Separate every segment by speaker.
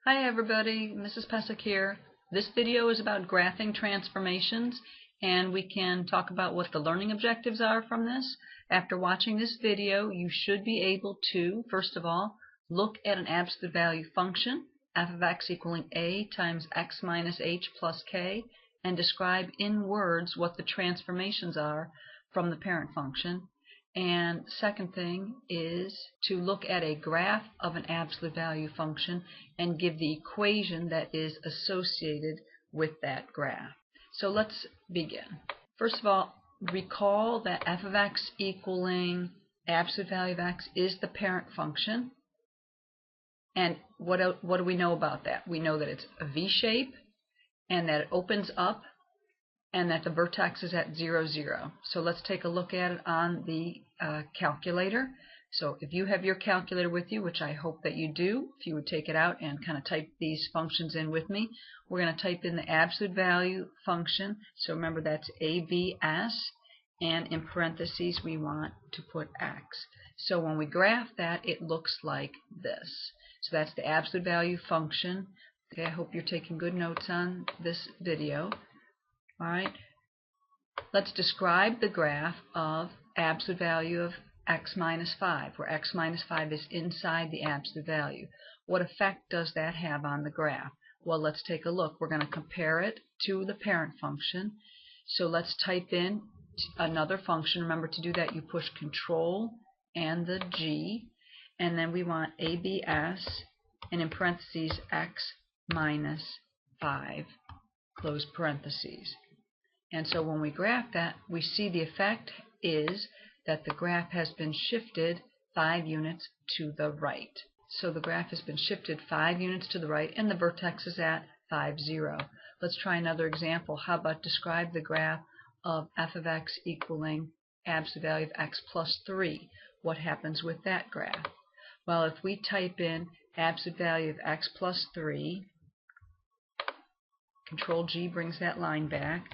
Speaker 1: Hi everybody, Mrs. Pesek here. This video is about graphing transformations, and we can talk about what the learning objectives are from this. After watching this video, you should be able to, first of all, look at an absolute value function, f of x equaling a times x minus h plus k, and describe in words what the transformations are from the parent function. And second thing is to look at a graph of an absolute value function and give the equation that is associated with that graph. So let's begin. First of all, recall that f of x equaling absolute value of x is the parent function. And what do we know about that? We know that it's a V shape and that it opens up and that the vertex is at 0, 0. So let's take a look at it on the calculator. So if you have your calculator with you, which I hope that you do, if you would take it out and kind of type these functions in with me, we're going to type in the absolute value function. So remember that's AVS, and in parentheses we want to put x. So when we graph that, it looks like this. So that's the absolute value function. Okay, I hope you're taking good notes on this video. Alright, let's describe the graph of absolute value of x minus 5, where x minus 5 is inside the absolute value. What effect does that have on the graph? Well, let's take a look. We're going to compare it to the parent function. So let's type in another function. Remember, to do that you push Control and the G, and then we want ABS, and in parentheses x minus 5, close parentheses. And so when we graph that, we see the effect is that the graph has been shifted 5 units to the right. So the graph has been shifted 5 units to the right, and the vertex is at 5, 0. Let's try another example. How about describe the graph of f of x equaling absolute value of x plus 3. What happens with that graph? Well, if we type in absolute value of x plus 3, Control G brings that line back.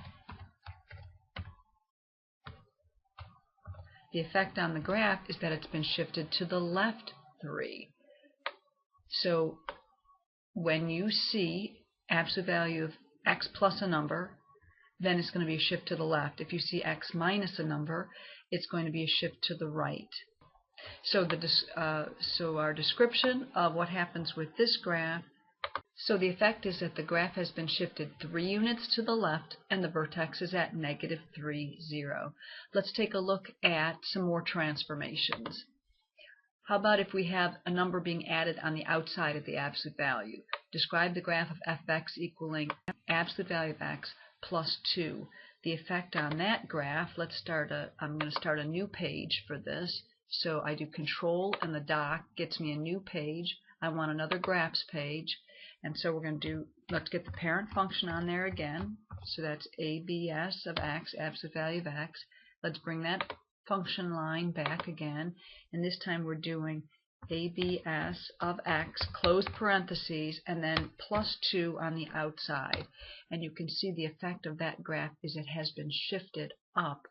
Speaker 1: The effect on the graph is that it's been shifted to the left 3. So when you see absolute value of x plus a number, then it's going to be a shift to the left. If you see x minus a number, it's going to be a shift to the right. So our description of what happens with this graph, so the effect is that the graph has been shifted 3 units to the left and the vertex is at negative 3, 0. Let's take a look at some more transformations. How about if we have a number being added on the outside of the absolute value? Describe the graph of f of x equaling absolute value of x plus 2. The effect on that graph, I'm going to start a new page for this. So I do Control and the dock gets me a new page. I want another graphs page. And so we're going to do, let's get the parent function on there again. So that's ABS of x, absolute value of x. Let's bring that function line back again. And this time we're doing ABS of x, close parentheses, and then plus 2 on the outside. And you can see the effect of that graph is it has been shifted up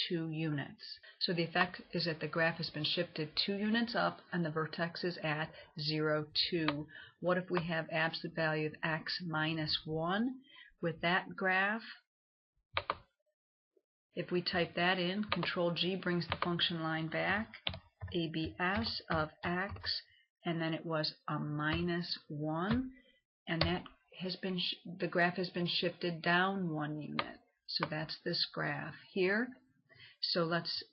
Speaker 1: 2 units. So the effect is that the graph has been shifted 2 units up and the vertex is at 0, 2. What if we have absolute value of x minus 1 with that graph? If we type that in, Control G brings the function line back, ABS of x, and then it was a minus 1, and that has been the graph has been shifted down 1 unit. So that's this graph here. So let's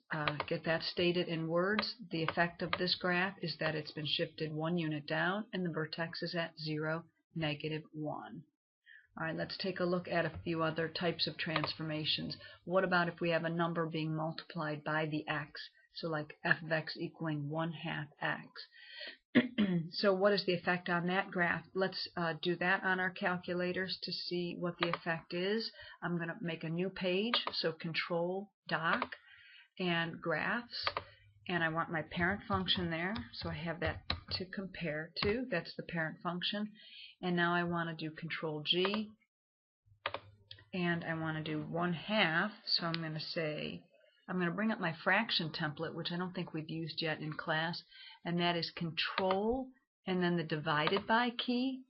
Speaker 1: get that stated in words. The effect of this graph is that it's been shifted 1 unit down and the vertex is at 0, negative 1. Alright, let's take a look at a few other types of transformations. What about if we have a number being multiplied by the x? So like f of x equaling 1/2 x. So what is the effect on that graph? Let's do that on our calculators to see what the effect is. I'm going to make a new page, so Control Dock and Graphs, and I want my parent function there, so I have that to compare to. That's the parent function. And now I want to do Control G, and I want to do 1/2, so I'm going to say, I'm going to bring up my fraction template, which I don't think we've used yet in class, and that is Control and then the divided by key.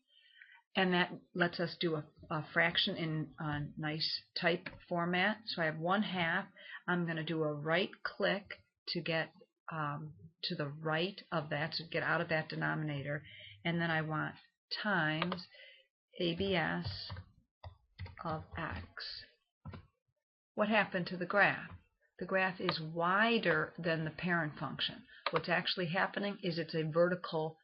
Speaker 1: And that lets us do a fraction in a nice type format. So I have 1/2. I'm going to do a right click to get to the right of that, to get out of that denominator. And then I want times ABS of x. What happened to the graph? The graph is wider than the parent function. What's actually happening is it's a vertical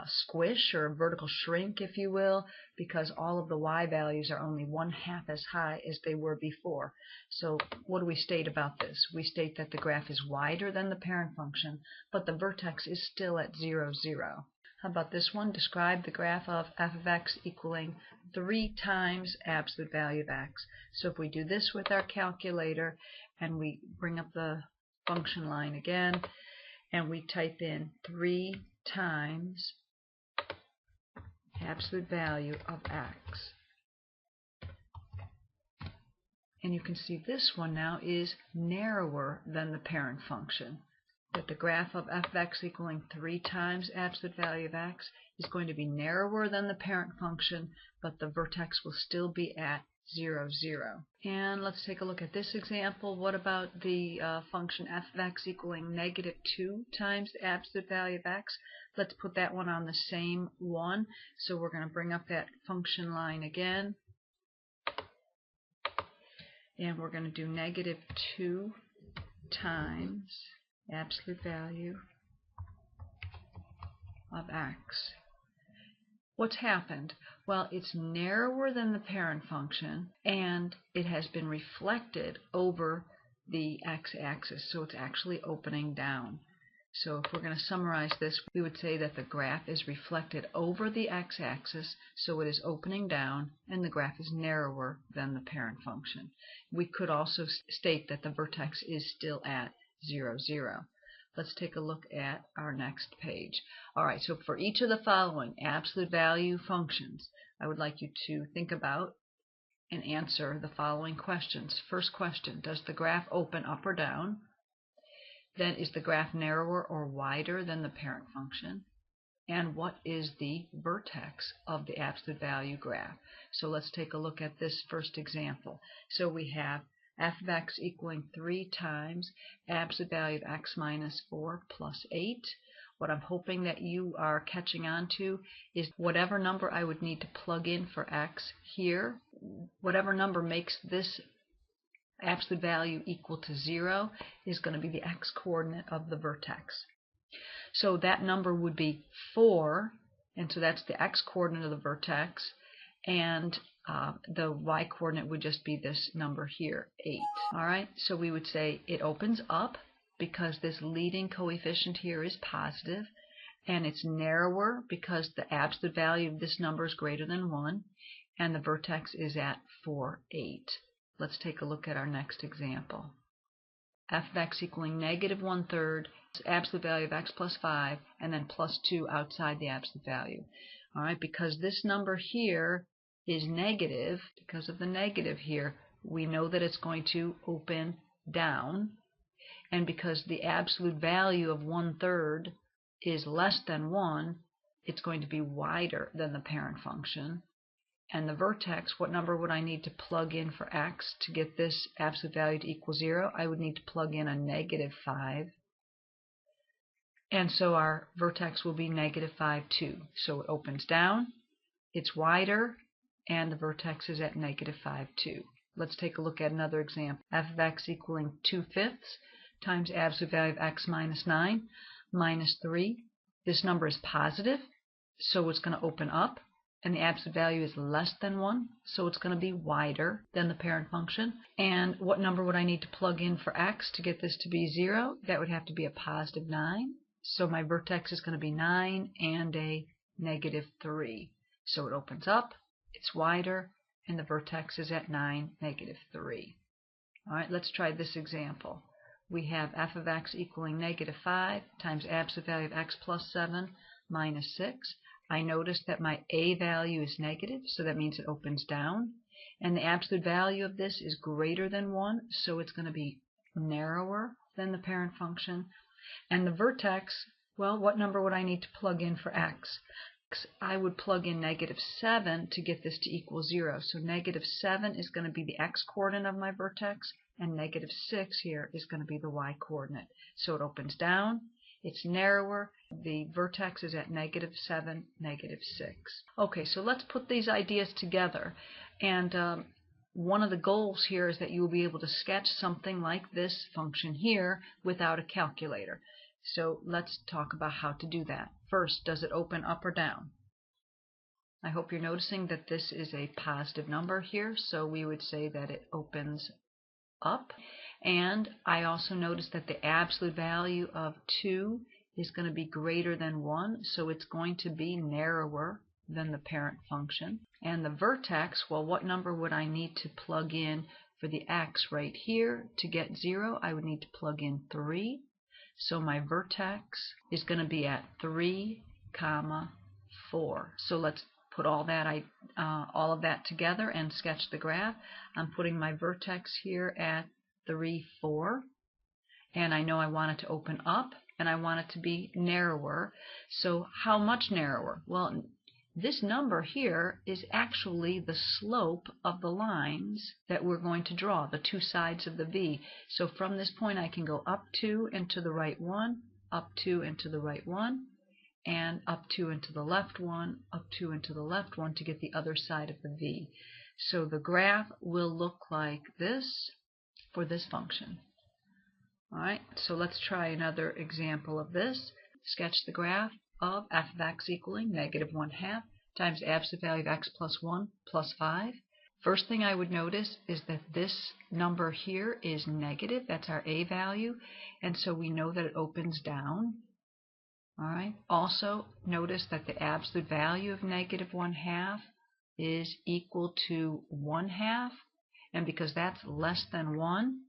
Speaker 1: squish, or a vertical shrink, if you will, because all of the y values are only 1/2 as high as they were before. So what do we state about this? We state that the graph is wider than the parent function, but the vertex is still at 0, 0. How about this one? Describe the graph of f of x equaling 3 times absolute value of x. So if we do this with our calculator and we bring up the function line again and we type in 3 times absolute value of x. And you can see this one now is narrower than the parent function. That the graph of f of x equaling 3 times absolute value of x is going to be narrower than the parent function, but the vertex will still be at 0, 0. And let's take a look at this example. What about the function f of x equaling -2 times the absolute value of x? Let's put that one on the same one. So we're going to bring up that function line again. And we're going to do -2 times absolute value of x. What's happened? Well, it's narrower than the parent function, and it has been reflected over the x-axis, so it's actually opening down. So if we're going to summarize this, we would say that the graph is reflected over the x-axis, so it is opening down, and the graph is narrower than the parent function. We could also state that the vertex is still at 0, 0. Let's take a look at our next page. All right, so for each of the following absolute value functions, I would like you to think about and answer the following questions. First question, does the graph open up or down? Then, is the graph narrower or wider than the parent function? And what is the vertex of the absolute value graph? So let's take a look at this first example. So we have f of x equaling 3 times absolute value of x minus 4 plus 8. What I'm hoping that you are catching on to is whatever number I would need to plug in for x here, whatever number makes this absolute value equal to 0 is going to be the x-coordinate of the vertex. So that number would be 4, and so that's the x-coordinate of the vertex, and the y-coordinate would just be this number here, 8. All right, so we would say it opens up because this leading coefficient here is positive, and it's narrower because the absolute value of this number is greater than 1, and the vertex is at 4, 8. Let's take a look at our next example. f of x equaling -1/3, absolute value of x plus 5, and then plus 2 outside the absolute value. All right, because this number here is negative, because of the negative here, we know that it's going to open down. And because the absolute value of 1/3 is less than 1, it's going to be wider than the parent function. And the vertex, what number would I need to plug in for x to get this absolute value to equal 0? I would need to plug in a -5. And so our vertex will be -5, 2. So it opens down, it's wider, and the vertex is at -5, 2. Let's take a look at another example. f of x equaling 2/5 times absolute value of x minus 9 minus 3. This number is positive, so it's going to open up, and the absolute value is less than 1, so it's going to be wider than the parent function. And what number would I need to plug in for x to get this to be 0? That would have to be a positive 9. So my vertex is going to be 9 and a -3. So it opens up, it's wider, and the vertex is at 9, -3. All right, let's try this example. We have f of x equaling -5 times absolute value of x plus 7 minus 6. I notice that my a value is negative, so that means it opens down. And the absolute value of this is greater than 1, so it's going to be narrower than the parent function. And the vertex, well, what number would I need to plug in for x? I would plug in -7 to get this to equal 0. So -7 is going to be the x-coordinate of my vertex, and -6 here is going to be the y-coordinate. So it opens down, it's narrower, the vertex is at -7, -6. Okay, so let's put these ideas together. And one of the goals here is that you will be able to sketch something like this function here without a calculator. So let's talk about how to do that. First, does it open up or down? I hope you're noticing that this is a positive number here, so we would say that it opens up. And I also noticed that the absolute value of 2 is going to be greater than 1, so it's going to be narrower than the parent function. And the vertex, well, what number would I need to plug in for the x right here to get 0? I would need to plug in 3. So my vertex is going to be at 3, 4. So let's put all of that together and sketch the graph. I'm putting my vertex here at 3, 4, and I know I want it to open up and I want it to be narrower. So how much narrower? Well, this number here is actually the slope of the lines that we're going to draw, the two sides of the V. So from this point I can go up 2 and to the right 1, up 2 and to the right 1, and up 2 and to the left 1, up 2 and to the left 1 to get the other side of the V. So the graph will look like this for this function. Alright, so let's try another example of this. Sketch the graph of f of x equaling -1/2 times absolute value of x plus 1 plus 5. First thing I would notice is that this number here is negative. That's our a value, and so we know that it opens down. Alright. Also notice that the absolute value of -1/2 is equal to 1/2, and because that's less than 1,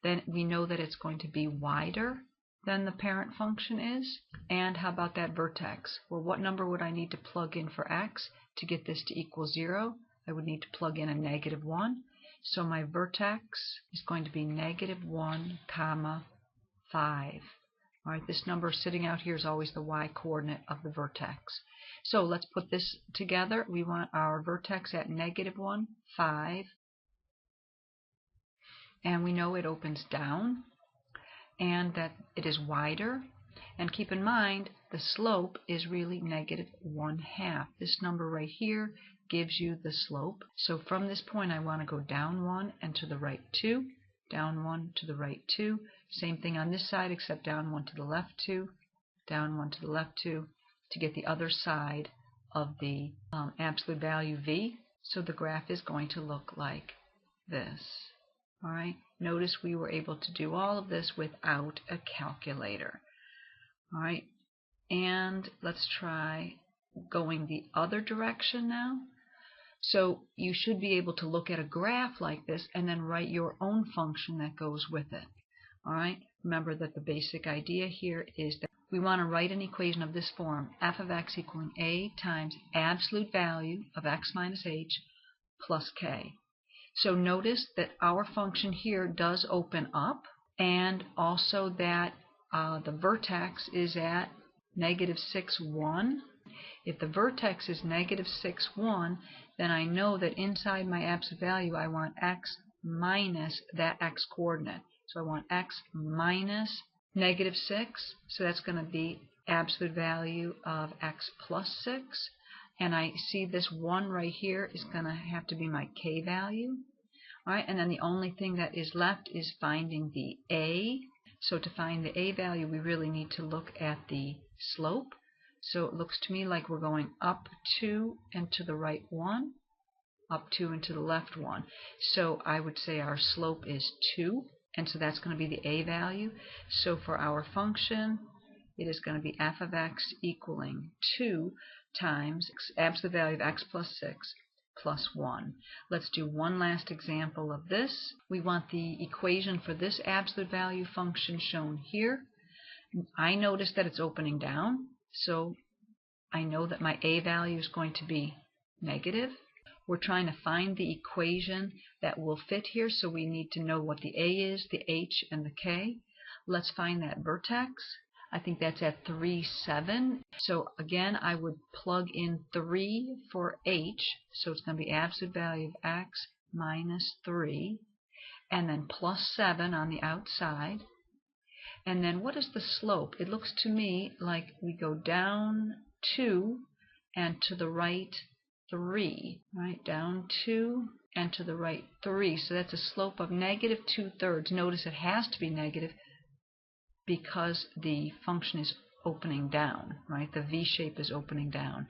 Speaker 1: then we know that it's going to be wider than the parent function is. And how about that vertex? Well, what number would I need to plug in for x to get this to equal 0? I would need to plug in a -1. So my vertex is going to be -1, 5. All right, this number sitting out here is always the y-coordinate of the vertex. So let's put this together. We want our vertex at -1, 5. And we know it opens down and that it is wider. And keep in mind, the slope is really -1/2. This number right here gives you the slope. So from this point, I want to go down 1 and to the right 2, down 1 to the right 2. Same thing on this side, except down 1 to the left 2, down 1 to the left 2, to get the other side of the absolute value V. So the graph is going to look like this. All right. Notice we were able to do all of this without a calculator. All right. And let's try going the other direction now. So you should be able to look at a graph like this and then write your own function that goes with it. All right. Remember that the basic idea here is that we want to write an equation of this form: f of x equaling a times absolute value of x minus h plus k. So notice that our function here does open up, and also that the vertex is at -6, 1. If the vertex is -6, 1, then I know that inside my absolute value I want x minus that x coordinate. So I want x minus -6, so that's going to be absolute value of x plus 6. And I see this 1 right here is going to have to be my k value. All right, and then the only thing that is left is finding the a. So to find the a value, we really need to look at the slope. So it looks to me like we're going up 2 and to the right 1, up 2 and to the left 1. So I would say our slope is 2, and so that's going to be the a value. So for our function, it is going to be f of x equaling 2 times absolute value of x plus 6 plus 1. Let's do one last example of this. We want the equation for this absolute value function shown here. I notice that it's opening down, so I know that my a value is going to be negative. We're trying to find the equation that will fit here, so we need to know what the a is, the h, and the k. Let's find that vertex. I think that's at 3, 7. So again, I would plug in 3 for h, so it's going to be absolute value of x minus 3, and then plus 7 on the outside. And then what is the slope? It looks to me like we go down 2 and to the right 3, right? Down 2 and to the right 3. So that's a slope of negative 2/3. Notice it has to be negative because the function is opening down, right? The V shape is opening down.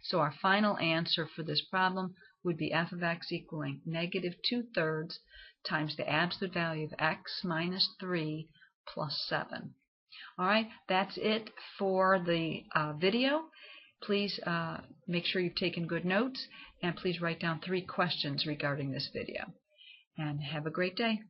Speaker 1: So our final answer for this problem would be f of x equaling negative 2/3 times the absolute value of x minus 3 plus 7. All right, that's it for the video. Please make sure you've taken good notes, and please write down 3 questions regarding this video. And have a great day.